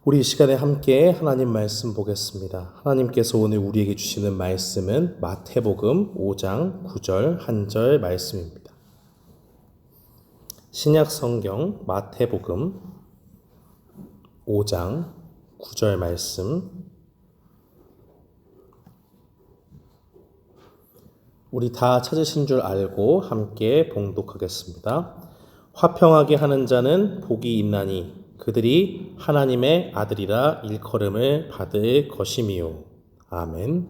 우리 이 시간에 함께 하나님 말씀 보겠습니다. 하나님께서 오늘 우리에게 주시는 말씀은 마태복음 5장 9절 1절 말씀입니다. 신약 성경 마태복음 5장 9절 말씀, 우리 다 찾으신 줄 알고 함께 봉독하겠습니다. 화평하게 하는 자는 복이 있나니 그들이 하나님의 아들이라 일컬음을 받을 것임이요. 아멘.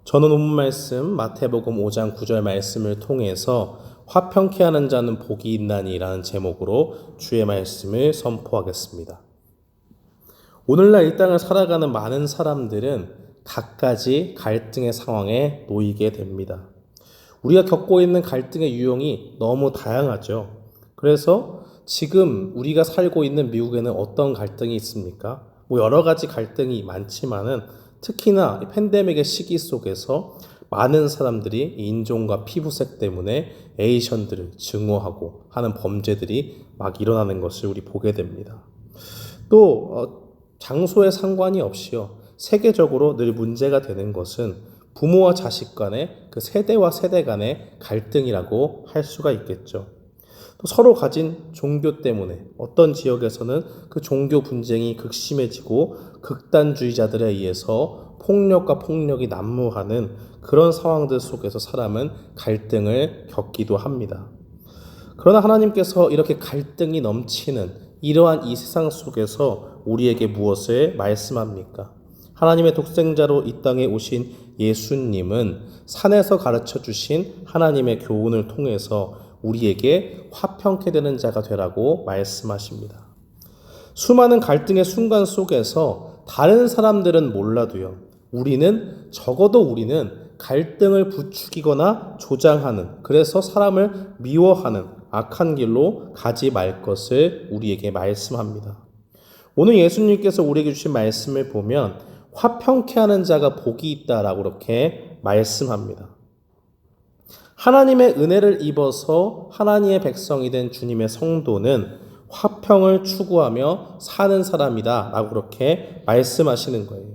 저는 본문 말씀 마태복음 5장 9절 말씀을 통해서 화평케 하는 자는 복이 있나니 라는 제목으로 주의 말씀을 선포하겠습니다. 오늘날 이 땅을 살아가는 많은 사람들은 갖가지 갈등의 상황에 놓이게 됩니다. 우리가 겪고 있는 갈등의 유형이 너무 다양하죠. 그래서 지금 우리가 살고 있는 미국에는 어떤 갈등이 있습니까? 여러 가지 갈등이 많지만은 특히나 팬데믹의 시기 속에서 많은 사람들이 인종과 피부색 때문에 에이션들을 증오하고 하는 범죄들이 막 일어나는 것을 우리 보게 됩니다. 또 장소에 상관이 없이요, 세계적으로 늘 문제가 되는 것은 부모와 자식 간의 그 세대와 세대 간의 갈등이라고 할 수가 있겠죠. 또 서로 가진 종교 때문에 어떤 지역에서는 그 종교 분쟁이 극심해지고 극단주의자들에 의해서 폭력과 폭력이 난무하는 그런 상황들 속에서 사람은 갈등을 겪기도 합니다. 그러나 하나님께서 이렇게 갈등이 넘치는 이러한 이 세상 속에서 우리에게 무엇을 말씀합니까? 하나님의 독생자로 이 땅에 오신 예수님은 산에서 가르쳐 주신 하나님의 교훈을 통해서 우리에게 화평케 되는 자가 되라고 말씀하십니다. 수많은 갈등의 순간 속에서 다른 사람들은 몰라도요, 적어도 우리는 갈등을 부추기거나 조장하는, 그래서 사람을 미워하는 악한 길로 가지 말 것을 우리에게 말씀합니다. 오늘 예수님께서 우리에게 주신 말씀을 보면 화평케 하는 자가 복이 있다라고 그렇게 말씀합니다. 하나님의 은혜를 입어서 하나님의 백성이 된 주님의 성도는 화평을 추구하며 사는 사람이다 라고 그렇게 말씀하시는 거예요.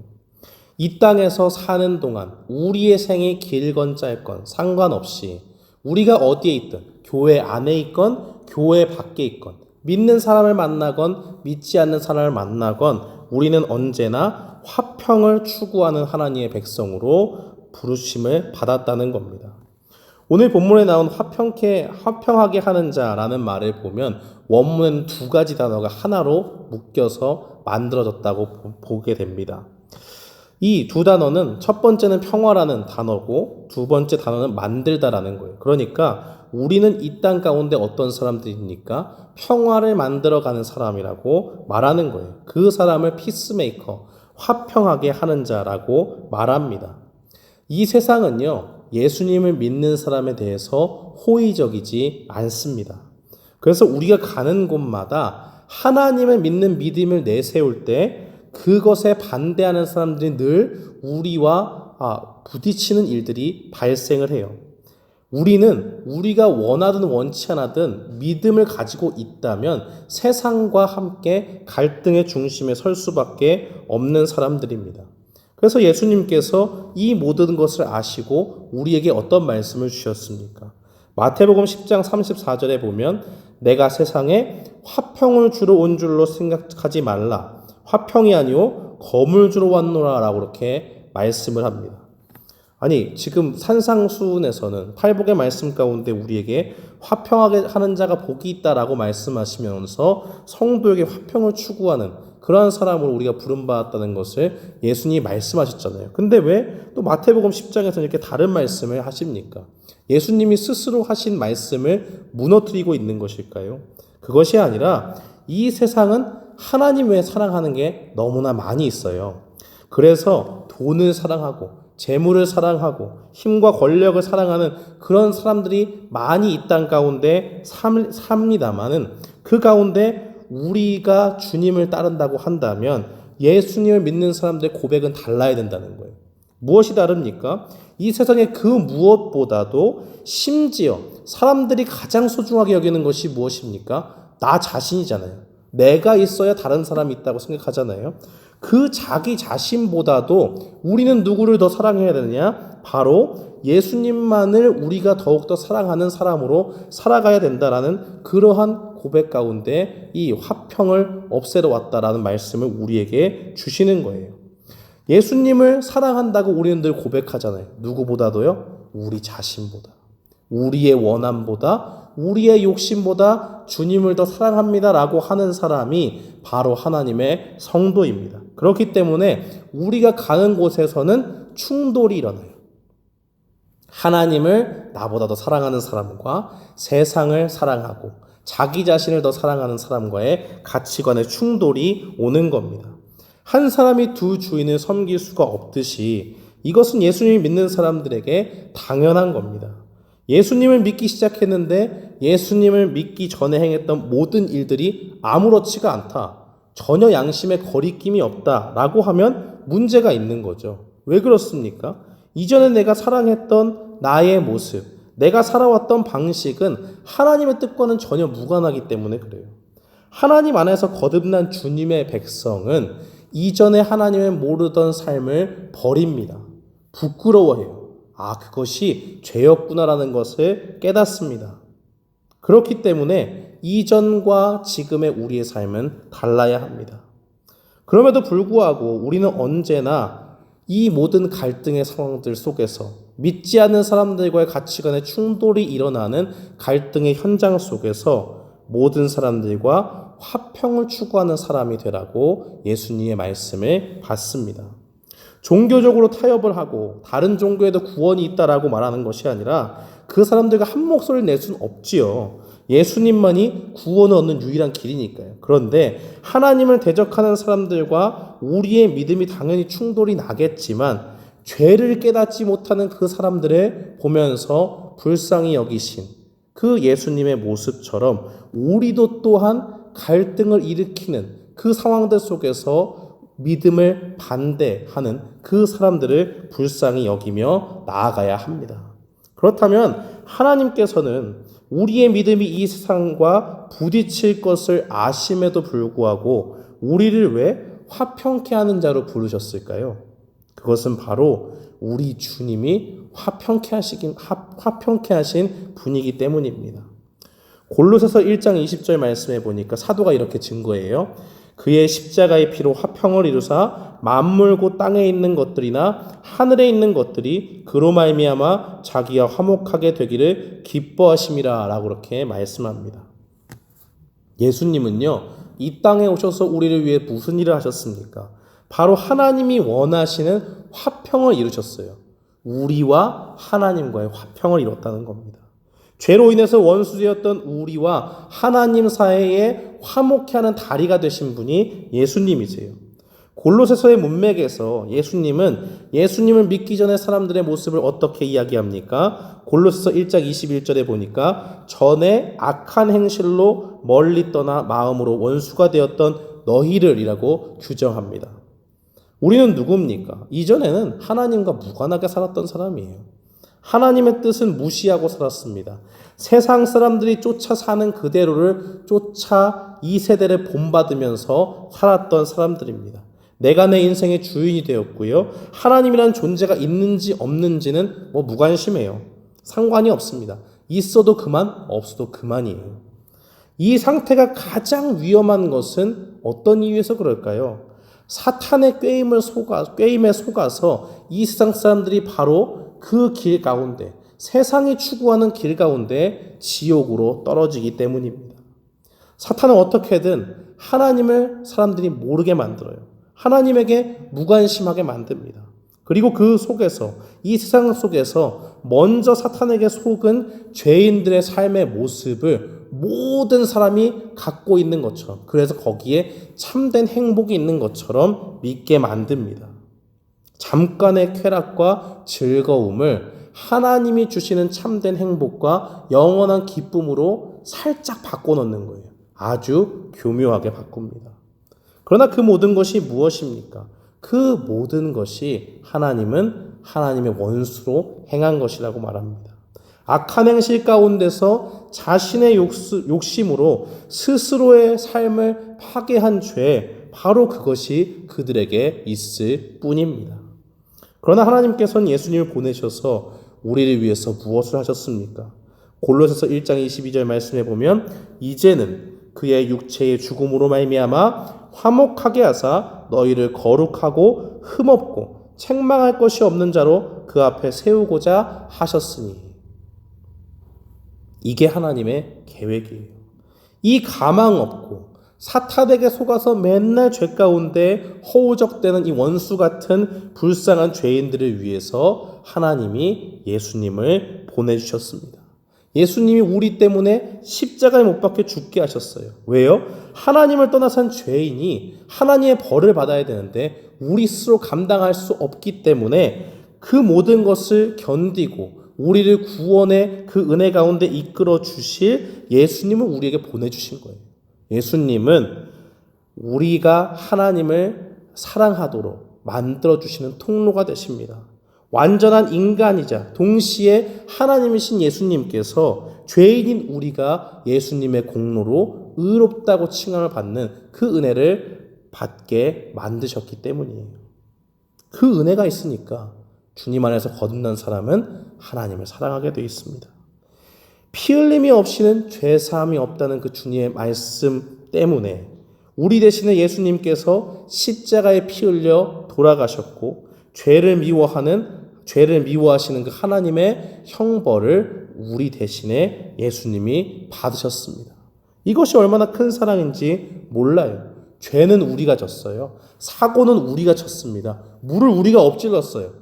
이 땅에서 사는 동안 우리의 생이 길건 짧건 상관없이 우리가 어디에 있든, 교회 안에 있건 교회 밖에 있건, 믿는 사람을 만나건 믿지 않는 사람을 만나건 우리는 언제나 화평을 추구하는 하나님의 백성으로 부르심을 받았다는 겁니다. 오늘 본문에 나온 화평하게 하는 자라는 말을 보면 원문에는 두 가지 단어가 하나로 묶여서 만들어졌다고 보게 됩니다. 이 두 단어는 첫 번째는 평화라는 단어고 두 번째 단어는 만들다라는 거예요. 그러니까 우리는 이 땅 가운데 어떤 사람들입니까? 평화를 만들어가는 사람이라고 말하는 거예요. 그 사람을 피스메이커, 화평하게 하는 자라고 말합니다. 이 세상은요, 예수님을 믿는 사람에 대해서 호의적이지 않습니다. 그래서 우리가 가는 곳마다 하나님을 믿는 믿음을 내세울 때 그것에 반대하는 사람들이 늘 우리와 부딪히는 일들이 발생을 해요. 우리는 우리가 원하든 원치 않아든 믿음을 가지고 있다면 세상과 함께 갈등의 중심에 설 수밖에 없는 사람들입니다. 그래서 예수님께서 이 모든 것을 아시고 우리에게 어떤 말씀을 주셨습니까? 마태복음 10장 34절에 보면 내가 세상에 화평을 주러 온 줄로 생각하지 말라. 화평이 아니오 검을 주러 왔노라 라고 그렇게 말씀을 합니다. 아니, 지금 산상수훈에서는 팔복의 말씀 가운데 우리에게 화평하게 하는 자가 복이 있다라고 말씀하시면서 성도에게 화평을 추구하는 그러한 사람으로 우리가 부름받았다는 것을 예수님이 말씀하셨잖아요. 근데 왜 또 마태복음 10장에서 이렇게 다른 말씀을 하십니까? 예수님이 스스로 하신 말씀을 무너뜨리고 있는 것일까요? 그것이 아니라 이 세상은 하나님 외에 사랑하는 게 너무나 많이 있어요. 그래서 돈을 사랑하고 재물을 사랑하고 힘과 권력을 사랑하는 그런 사람들이 많이 이 땅 가운데 삽니다마는 그 가운데 우리가 주님을 따른다고 한다면 예수님을 믿는 사람들의 고백은 달라야 된다는 거예요. 무엇이 다릅니까? 이 세상의 그 무엇보다도 심지어 사람들이 가장 소중하게 여기는 것이 무엇입니까? 나 자신이잖아요. 내가 있어야 다른 사람이 있다고 생각하잖아요. 그 자기 자신보다도 우리는 누구를 더 사랑해야 되느냐? 바로 예수님만을 우리가 더욱더 사랑하는 사람으로 살아가야 된다라는 그러한 고백 가운데 이 화평을 없애러 왔다라는 말씀을 우리에게 주시는 거예요. 예수님을 사랑한다고 우리는 늘 고백하잖아요. 누구보다도요? 우리 자신보다. 우리의 원함보다, 우리의 욕심보다 주님을 더 사랑합니다라고 하는 사람이 바로 하나님의 성도입니다. 그렇기 때문에 우리가 가는 곳에서는 충돌이 일어나요. 하나님을 나보다 더 사랑하는 사람과 세상을 사랑하고 자기 자신을 더 사랑하는 사람과의 가치관의 충돌이 오는 겁니다. 한 사람이 두 주인을 섬길 수가 없듯이 이것은 예수님을 믿는 사람들에게 당연한 겁니다. 예수님을 믿기 시작했는데 예수님을 믿기 전에 행했던 모든 일들이 아무렇지가 않다. 전혀 양심에 거리낌이 없다라고 하면 문제가 있는 거죠. 왜 그렇습니까? 이전에 내가 사랑했던 나의 모습, 내가 살아왔던 방식은 하나님의 뜻과는 전혀 무관하기 때문에 그래요. 하나님 안에서 거듭난 주님의 백성은 이전에 하나님을 모르던 삶을 버립니다. 부끄러워해요. 그것이 죄였구나라는 것을 깨닫습니다. 그렇기 때문에 이전과 지금의 우리의 삶은 달라야 합니다. 그럼에도 불구하고 우리는 언제나 이 모든 갈등의 상황들 속에서 믿지 않는 사람들과의 가치관의 충돌이 일어나는 갈등의 현장 속에서 모든 사람들과 화평을 추구하는 사람이 되라고 예수님의 말씀을 받습니다. 종교적으로 타협을 하고 다른 종교에도 구원이 있다라고 말하는 것이 아니라 그 사람들과 한 목소리를 낼 수는 없지요. 예수님만이 구원을 얻는 유일한 길이니까요. 그런데 하나님을 대적하는 사람들과 우리의 믿음이 당연히 충돌이 나겠지만 죄를 깨닫지 못하는 그 사람들을 보면서 불쌍히 여기신 그 예수님의 모습처럼 우리도 또한 갈등을 일으키는 그 상황들 속에서 믿음을 반대하는 그 사람들을 불쌍히 여기며 나아가야 합니다. 그렇다면 하나님께서는 우리의 믿음이 이 세상과 부딪힐 것을 아심에도 불구하고 우리를 왜 화평케 하는 자로 부르셨을까요? 그것은 바로 우리 주님이 화평케 하신 분이기 때문입니다. 골로새서 1장 20절 말씀에 보니까 사도가 이렇게 증거해요. 그의 십자가의 피로 화평을 이루사 만물 곧 땅에 있는 것들이나 하늘에 있는 것들이 그로 말미암아 자기와 화목하게 되기를 기뻐하심이라 라고 그렇게 말씀합니다. 예수님은요, 이 땅에 오셔서 우리를 위해 무슨 일을 하셨습니까? 바로 하나님이 원하시는 화평을 이루셨어요. 우리와 하나님과의 화평을 이뤘다는 겁니다. 죄로 인해서 원수되었던 우리와 하나님 사이에 화목케 하는 다리가 되신 분이 예수님이세요. 골로새서의 문맥에서 예수님을 믿기 전에 사람들의 모습을 어떻게 이야기합니까? 골로새서 1장 21절에 보니까 전에 악한 행실로 멀리 떠나 마음으로 원수가 되었던 너희를이라고 규정합니다. 우리는 누굽니까? 이전에는 하나님과 무관하게 살았던 사람이에요. 하나님의 뜻은 무시하고 살았습니다. 세상 사람들이 쫓아 사는 그대로를 쫓아 이 세대를 본받으면서 살았던 사람들입니다. 내가 내 인생의 주인이 되었고요. 하나님이라는 존재가 있는지 없는지는 무관심해요. 상관이 없습니다. 있어도 그만, 없어도 그만이에요. 이 상태가 가장 위험한 것은 어떤 이유에서 그럴까요? 사탄의 꾀임에 속아서 이 세상 사람들이 바로 그 길 가운데, 세상이 추구하는 길 가운데 지옥으로 떨어지기 때문입니다. 사탄은 어떻게든 하나님을 사람들이 모르게 만들어요. 하나님에게 무관심하게 만듭니다. 그리고 그 속에서, 이 세상 속에서 먼저 사탄에게 속은 죄인들의 삶의 모습을 모든 사람이 갖고 있는 것처럼, 그래서 거기에 참된 행복이 있는 것처럼 믿게 만듭니다. 잠깐의 쾌락과 즐거움을 하나님이 주시는 참된 행복과 영원한 기쁨으로 살짝 바꿔놓는 거예요. 아주 교묘하게 바꿉니다. 그러나 그 모든 것이 무엇입니까? 그 모든 것이 하나님은 하나님의 원수로 행한 것이라고 말합니다. 악한 행실 가운데서 자신의 욕심으로 스스로의 삶을 파괴한 죄, 바로 그것이 그들에게 있을 뿐입니다. 그러나 하나님께서는 예수님을 보내셔서 우리를 위해서 무엇을 하셨습니까? 골로새서 1장 22절 말씀해 보면 이제는 그의 육체의 죽음으로 말미암아 화목하게 하사 너희를 거룩하고 흠없고 책망할 것이 없는 자로 그 앞에 세우고자 하셨으니. 이게 하나님의 계획이에요. 이 가망 없고 사탄에게 속아서 맨날 죄 가운데 허우적대는 이 원수 같은 불쌍한 죄인들을 위해서 하나님이 예수님을 보내주셨습니다. 예수님이 우리 때문에 십자가에 못 박혀 죽게 하셨어요. 왜요? 하나님을 떠나선 죄인이 하나님의 벌을 받아야 되는데 우리 스스로 감당할 수 없기 때문에 그 모든 것을 견디고 우리를 구원의 그 은혜 가운데 이끌어 주실 예수님을 우리에게 보내주신 거예요. 예수님은 우리가 하나님을 사랑하도록 만들어주시는 통로가 되십니다. 완전한 인간이자 동시에 하나님이신 예수님께서 죄인인 우리가 예수님의 공로로 의롭다고 칭함을 받는 그 은혜를 받게 만드셨기 때문이에요. 그 은혜가 있으니까 주님 안에서 거듭난 사람은 하나님을 사랑하게 되어 있습니다. 피 흘림이 없이는 죄사함이 없다는 그 주님의 말씀 때문에 우리 대신에 예수님께서 십자가에 피 흘려 돌아가셨고 죄를 미워하시는 그 하나님의 형벌을 우리 대신에 예수님이 받으셨습니다. 이것이 얼마나 큰 사랑인지 몰라요. 죄는 우리가 졌어요. 사고는 우리가 쳤습니다. 물을 우리가 엎질렀어요.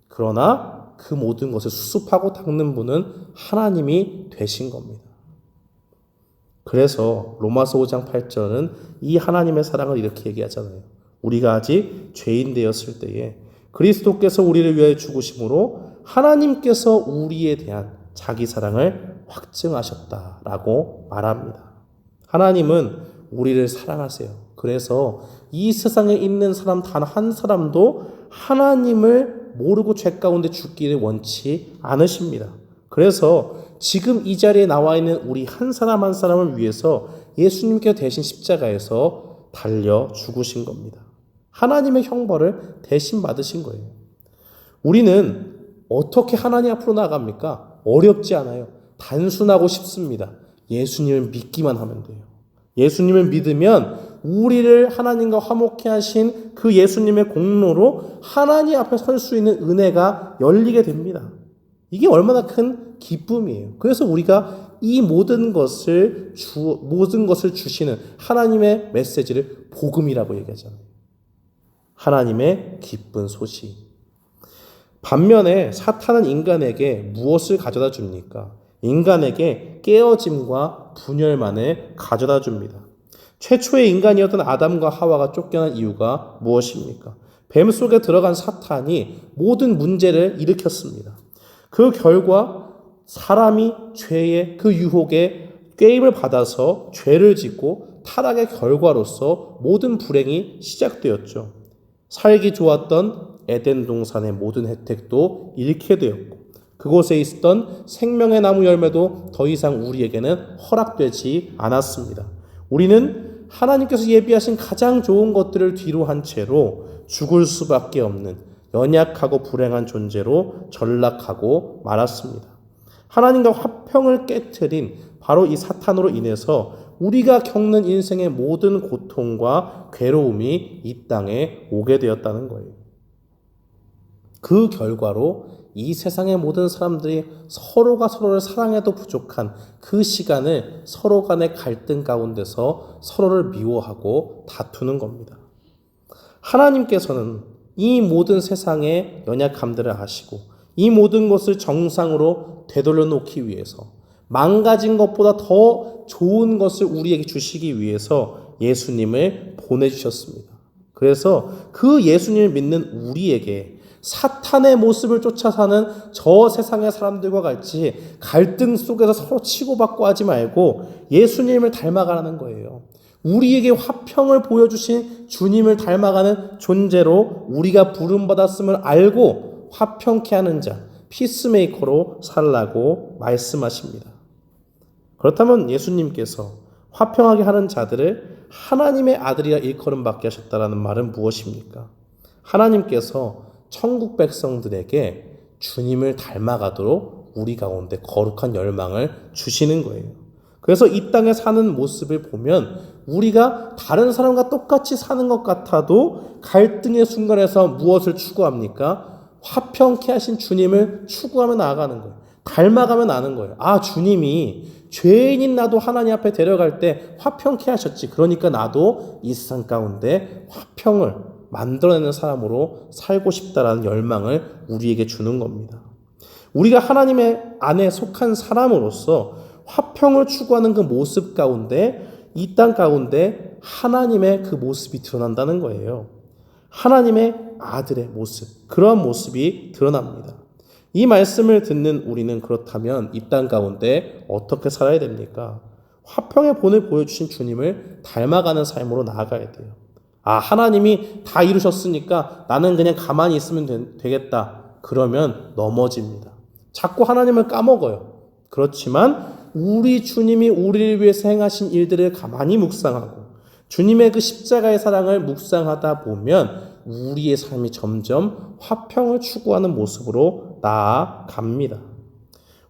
그러나 그 모든 것을 수습하고 닦는 분은 하나님이 되신 겁니다. 그래서 로마서 5장 8절은 이 하나님의 사랑을 이렇게 얘기하잖아요. 우리가 아직 죄인 되었을 때에 그리스도께서 우리를 위하여 죽으심으로 하나님께서 우리에 대한 자기 사랑을 확증하셨다라고 말합니다. 하나님은 우리를 사랑하세요. 그래서 이 세상에 있는 사람 단 한 사람도 하나님을 모르고 죄 가운데 죽기를 원치 않으십니다. 그래서 지금 이 자리에 나와 있는 우리 한 사람 한 사람을 위해서 예수님께서 대신 십자가에서 달려 죽으신 겁니다. 하나님의 형벌을 대신 받으신 거예요. 우리는 어떻게 하나님 앞으로 나아갑니까? 어렵지 않아요. 단순하고 쉽습니다. 예수님을 믿기만 하면 돼요. 예수님을 믿으면 우리를 하나님과 화목케 하신 그 예수님의 공로로 하나님 앞에 설 수 있는 은혜가 열리게 됩니다. 이게 얼마나 큰 기쁨이에요. 그래서 우리가 이 모든 것을 주시는 하나님의 메시지를 복음이라고 얘기하잖아요. 하나님의 기쁜 소식. 반면에 사탄은 인간에게 무엇을 가져다 줍니까? 인간에게 깨어짐과 분열만을 가져다 줍니다. 최초의 인간이었던 아담과 하와가 쫓겨난 이유가 무엇입니까? 뱀 속에 들어간 사탄이 모든 문제를 일으켰습니다. 그 결과 사람이 죄의 그 유혹에 꾀임을 받아서 죄를 짓고 타락의 결과로서 모든 불행이 시작되었죠. 살기 좋았던 에덴 동산의 모든 혜택도 잃게 되었고 그곳에 있었던 생명의 나무 열매도 더 이상 우리에게는 허락되지 않았습니다. 우리는 하나님께서 예비하신 가장 좋은 것들을 뒤로 한 채로 죽을 수밖에 없는 연약하고 불행한 존재로 전락하고 말았습니다. 하나님과 화평을 깨트린 바로 이 사탄으로 인해서 우리가 겪는 인생의 모든 고통과 괴로움이 이 땅에 오게 되었다는 거예요. 그 결과로 이 세상의 모든 사람들이 서로가 서로를 사랑해도 부족한 그 시간을 서로 간의 갈등 가운데서 서로를 미워하고 다투는 겁니다. 하나님께서는 이 모든 세상의 연약함들을 아시고 이 모든 것을 정상으로 되돌려 놓기 위해서 망가진 것보다 더 좋은 것을 우리에게 주시기 위해서 예수님을 보내주셨습니다. 그래서 그 예수님을 믿는 우리에게 사탄의 모습을 쫓아 사는 저 세상의 사람들과 같이 갈등 속에서 서로 치고받고 하지 말고 예수님을 닮아가라는 거예요. 우리에게 화평을 보여주신 주님을 닮아가는 존재로 우리가 부름받았음을 알고 화평케 하는 자, 피스메이커로 살라고 말씀하십니다. 그렇다면 예수님께서 화평하게 하는 자들을 하나님의 아들이라 일컬음받게 하셨다라는 말은 무엇입니까? 하나님께서 천국 백성들에게 주님을 닮아가도록 우리 가운데 거룩한 열망을 주시는 거예요. 그래서 이 땅에 사는 모습을 보면 우리가 다른 사람과 똑같이 사는 것 같아도 갈등의 순간에서 무엇을 추구합니까? 화평케 하신 주님을 추구하며 나아가는 거예요. 닮아가며 나는 거예요. 아, 주님이 죄인인 나도 하나님 앞에 데려갈 때 화평케 하셨지. 그러니까 나도 이 세상 가운데 화평을 만들어내는 사람으로 살고 싶다라는 열망을 우리에게 주는 겁니다. 우리가 하나님의 안에 속한 사람으로서 화평을 추구하는 그 모습 가운데 이 땅 가운데 하나님의 그 모습이 드러난다는 거예요. 하나님의 아들의 모습, 그러한 모습이 드러납니다. 이 말씀을 듣는 우리는 그렇다면 이 땅 가운데 어떻게 살아야 됩니까? 화평의 본을 보여주신 주님을 닮아가는 삶으로 나아가야 돼요. 아, 하나님이 다 이루셨으니까 나는 그냥 가만히 있으면 되겠다. 그러면 넘어집니다. 자꾸 하나님을 까먹어요. 그렇지만 우리 주님이 우리를 위해서 행하신 일들을 가만히 묵상하고 주님의 그 십자가의 사랑을 묵상하다 보면 우리의 삶이 점점 화평을 추구하는 모습으로 나아갑니다.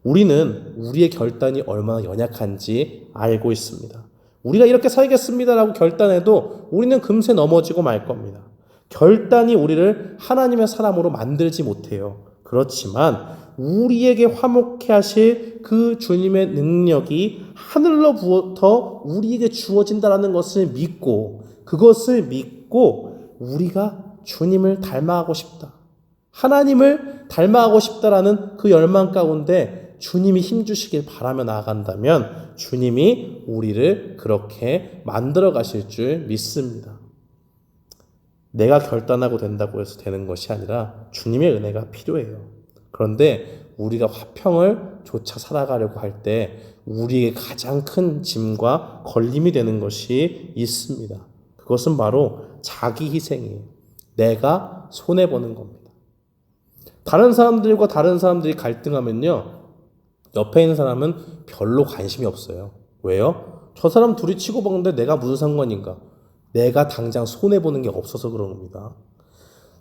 우리는 우리의 결단이 얼마나 연약한지 알고 있습니다. 우리가 이렇게 살겠습니다라고 결단해도 우리는 금세 넘어지고 말 겁니다. 결단이 우리를 하나님의 사람으로 만들지 못해요. 그렇지만 우리에게 화목케 하실 그 주님의 능력이 하늘로부터 우리에게 주어진다는 것을 믿고 그것을 믿고 우리가 주님을 닮아가고 싶다. 하나님을 닮아가고 싶다라는 그 열망 가운데 주님이 힘주시길 바라며 나아간다면 주님이 우리를 그렇게 만들어 가실 줄 믿습니다. 내가 결단하고 된다고 해서 되는 것이 아니라 주님의 은혜가 필요해요. 그런데 우리가 화평을 조차 살아가려고 할 때 우리에게 가장 큰 짐과 걸림이 되는 것이 있습니다. 그것은 바로 자기 희생이에요. 내가 손해보는 겁니다. 다른 사람들과 다른 사람들이 갈등하면요, 옆에 있는 사람은 별로 관심이 없어요. 왜요? 저 사람 둘이 치고받는데 내가 무슨 상관인가? 내가 당장 손해보는 게 없어서 그런 겁니다.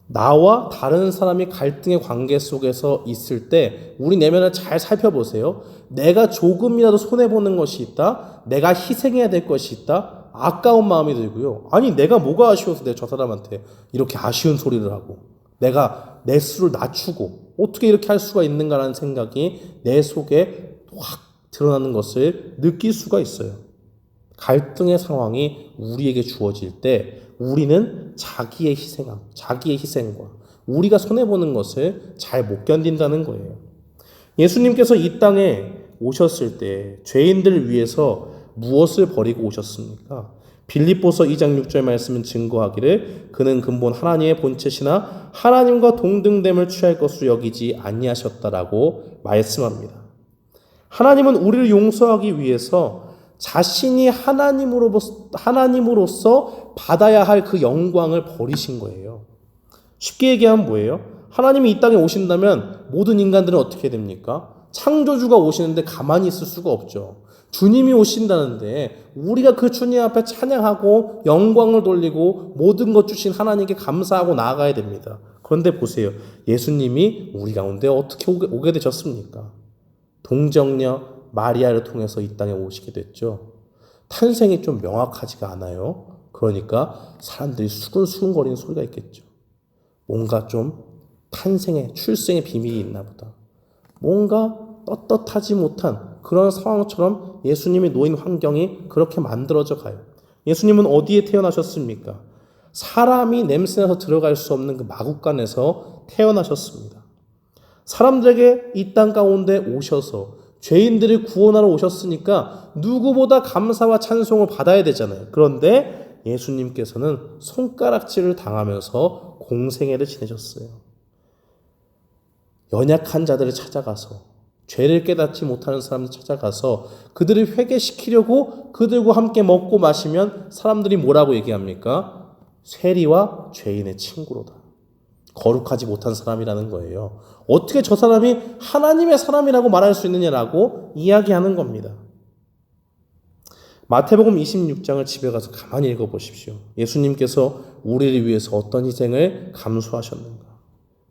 나와 다른 사람이 갈등의 관계 속에서 있을 때 우리 내면을 잘 살펴보세요. 내가 조금이라도 손해보는 것이 있다? 내가 희생해야 될 것이 있다? 아까운 마음이 들고요. 아니, 내가 뭐가 아쉬워서 내가 저 사람한테 이렇게 아쉬운 소리를 하고 내가 내 수를 낮추고 어떻게 이렇게 할 수가 있는가라는 생각이 내 속에 확 드러나는 것을 느낄 수가 있어요. 갈등의 상황이 우리에게 주어질 때 우리는 자기의 희생과 우리가 손해보는 것을 잘 못 견딘다는 거예요. 예수님께서 이 땅에 오셨을 때 죄인들을 위해서 무엇을 버리고 오셨습니까? 빌립보서 2장 6절 말씀은 증거하기를 그는 근본 하나님의 본체시나 하나님과 동등됨을 취할 것으로 여기지 아니하셨다라고 말씀합니다. 하나님은 우리를 용서하기 위해서 자신이 하나님으로서 받아야 할 그 영광을 버리신 거예요. 쉽게 얘기하면 뭐예요? 하나님이 이 땅에 오신다면 모든 인간들은 어떻게 됩니까? 창조주가 오시는데 가만히 있을 수가 없죠. 주님이 오신다는데 우리가 그 주님 앞에 찬양하고 영광을 돌리고 모든 것 주신 하나님께 감사하고 나아가야 됩니다. 그런데 보세요. 예수님이 우리 가운데 어떻게 오게 되셨습니까? 동정녀 마리아를 통해서 이 땅에 오시게 됐죠. 탄생이 좀 명확하지가 않아요. 그러니까 사람들이 수근수근거리는 소리가 있겠죠. 뭔가 좀 출생의 비밀이 있나 보다. 뭔가 떳떳하지 못한 그런 상황처럼 예수님이 놓인 환경이 그렇게 만들어져 가요. 예수님은 어디에 태어나셨습니까? 사람이 냄새나서 들어갈 수 없는 그 마구간에서 태어나셨습니다. 사람들에게 이 땅 가운데 오셔서 죄인들을 구원하러 오셨으니까 누구보다 감사와 찬송을 받아야 되잖아요. 그런데 예수님께서는 손가락질을 당하면서 공생애를 지내셨어요. 연약한 자들을 찾아가서 죄를 깨닫지 못하는 사람들 찾아가서 그들을 회개시키려고 그들과 함께 먹고 마시면 사람들이 뭐라고 얘기합니까? 세리와 죄인의 친구로다. 거룩하지 못한 사람이라는 거예요. 어떻게 저 사람이 하나님의 사람이라고 말할 수 있느냐라고 이야기하는 겁니다. 마태복음 26장을 집에 가서 가만히 읽어보십시오. 예수님께서 우리를 위해서 어떤 희생을 감수하셨는가.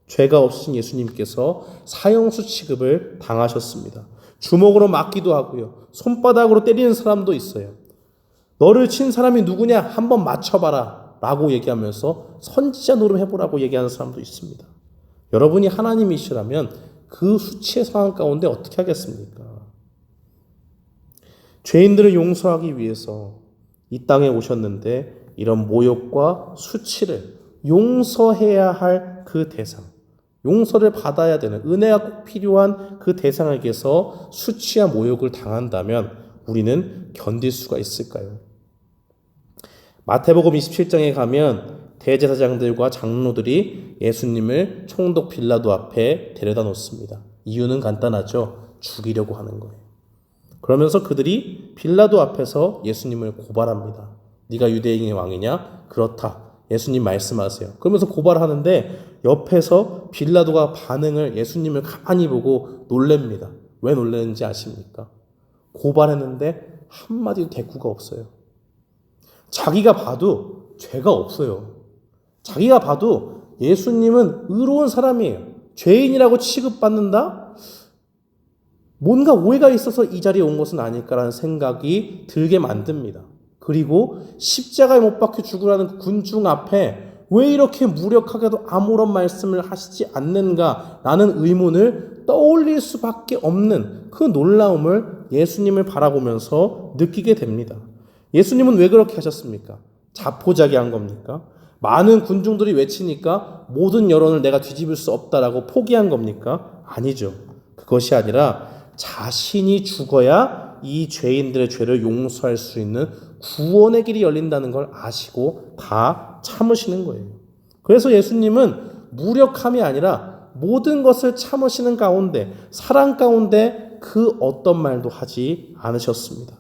죄가 없으신 예수님께서 사형수 취급을 당하셨습니다. 주먹으로 맞기도 하고요. 손바닥으로 때리는 사람도 있어요. 너를 친 사람이 누구냐? 한번 맞춰봐라 라고 얘기하면서 선지자 노름해보라고 얘기하는 사람도 있습니다. 여러분이 하나님이시라면 그 수치의 상황 가운데 어떻게 하겠습니까? 죄인들을 용서하기 위해서 이 땅에 오셨는데 이런 모욕과 수치를 용서해야 할 그 대상, 용서를 받아야 되는 은혜가 꼭 필요한 그 대상에게서 수치와 모욕을 당한다면 우리는 견딜 수가 있을까요? 마태복음 27장에 가면 대제사장들과 장로들이 예수님을 총독 빌라도 앞에 데려다 놓습니다. 이유는 간단하죠. 죽이려고 하는 거예요. 그러면서 그들이 빌라도 앞에서 예수님을 고발합니다. 네가 유대인의 왕이냐? 그렇다. 예수님 말씀하세요. 그러면서 고발하는데 옆에서 빌라도가 반응을 예수님을 가만히 보고 놀랍니다. 왜 놀라는지 아십니까? 고발했는데 한마디도 대꾸가 없어요. 자기가 봐도 죄가 없어요. 자기가 봐도 예수님은 의로운 사람이에요. 죄인이라고 취급받는다? 뭔가 오해가 있어서 이 자리에 온 것은 아닐까라는 생각이 들게 만듭니다. 그리고 십자가에 못 박혀 죽으라는 군중 앞에 왜 이렇게 무력하게도 아무런 말씀을 하시지 않는가라는 의문을 떠올릴 수밖에 없는 그 놀라움을 예수님을 바라보면서 느끼게 됩니다. 예수님은 왜 그렇게 하셨습니까? 자포자기한 겁니까? 많은 군중들이 외치니까 모든 여론을 내가 뒤집을 수 없다라고 포기한 겁니까? 아니죠. 그것이 아니라 자신이 죽어야 이 죄인들의 죄를 용서할 수 있는 구원의 길이 열린다는 걸 아시고 다 참으시는 거예요. 그래서 예수님은 무력함이 아니라 모든 것을 참으시는 가운데, 사랑 가운데 그 어떤 말도 하지 않으셨습니다.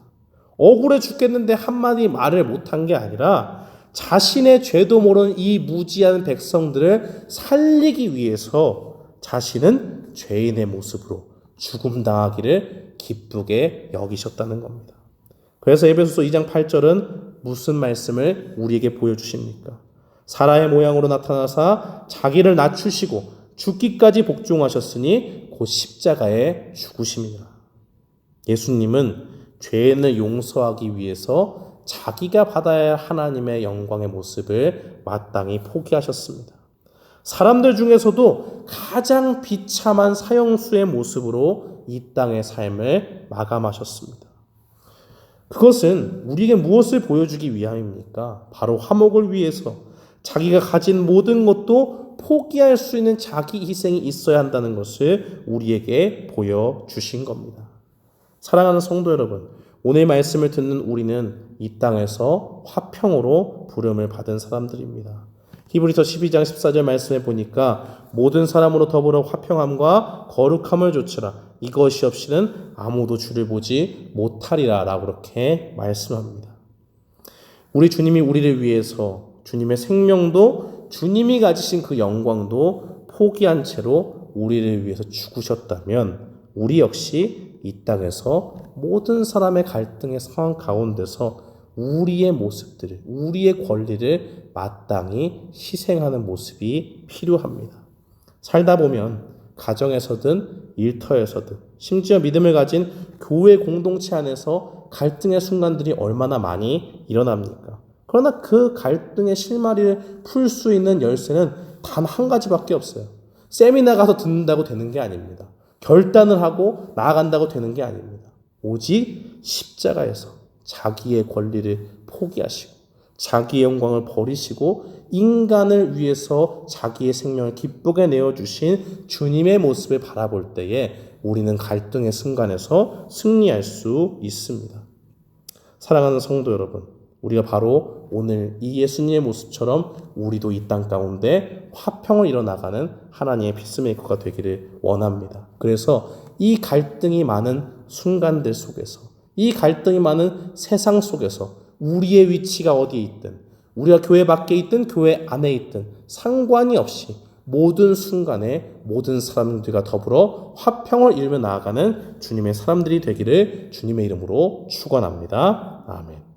억울해 죽겠는데 한마디 말을 못한 게 아니라 자신의 죄도 모르는 이 무지한 백성들을 살리기 위해서 자신은 죄인의 모습으로 죽음 당하기를 기쁘게 여기셨다는 겁니다. 그래서 에베소서 2장 8절은 무슨 말씀을 우리에게 보여주십니까? 사라의 모양으로 나타나사 자기를 낮추시고 죽기까지 복종하셨으니 곧 십자가에 죽으심이라. 예수님은 죄인을 용서하기 위해서 자기가 받아야 할 하나님의 영광의 모습을 마땅히 포기하셨습니다. 사람들 중에서도 가장 비참한 사형수의 모습으로 이 땅의 삶을 마감하셨습니다. 그것은 우리에게 무엇을 보여주기 위함입니까? 바로 화목을 위해서 자기가 가진 모든 것도 포기할 수 있는 자기 희생이 있어야 한다는 것을 우리에게 보여주신 겁니다. 사랑하는 성도 여러분, 오늘 말씀을 듣는 우리는 이 땅에서 화평으로 부름을 받은 사람들입니다. 히브리서 12장 14절 말씀에 보니까 모든 사람으로 더불어 화평함과 거룩함을 좇으라. 이것이 없이는 아무도 주를 보지 못하리라 라고 그렇게 말씀합니다. 우리 주님이 우리를 위해서 주님의 생명도 주님이 가지신 그 영광도 포기한 채로 우리를 위해서 죽으셨다면 우리 역시 이 땅에서 모든 사람의 갈등의 상황 가운데서 우리의 모습들을, 우리의 권리를 마땅히 희생하는 모습이 필요합니다. 살다 보면 가정에서든 일터에서든 심지어 믿음을 가진 교회 공동체 안에서 갈등의 순간들이 얼마나 많이 일어납니까? 그러나 그 갈등의 실마리를 풀 수 있는 열쇠는 단 한 가지밖에 없어요. 세미나 가서 듣는다고 되는 게 아닙니다. 결단을 하고 나아간다고 되는 게 아닙니다. 오직 십자가에서 자기의 권리를 포기하시고 자기의 영광을 버리시고 인간을 위해서 자기의 생명을 기쁘게 내어주신 주님의 모습을 바라볼 때에 우리는 갈등의 순간에서 승리할 수 있습니다. 사랑하는 성도 여러분, 우리가 바로 오늘 이 예수님의 모습처럼 우리도 이 땅 가운데 화평을 이뤄나가는 하나님의 피스메이커가 되기를 원합니다. 그래서 이 갈등이 많은 순간들 속에서, 이 갈등이 많은 세상 속에서 우리의 위치가 어디에 있든, 우리가 교회 밖에 있든 교회 안에 있든 상관이 없이 모든 순간에 모든 사람들과 더불어 화평을 이루며 나아가는 주님의 사람들이 되기를 주님의 이름으로 축원합니다. 아멘.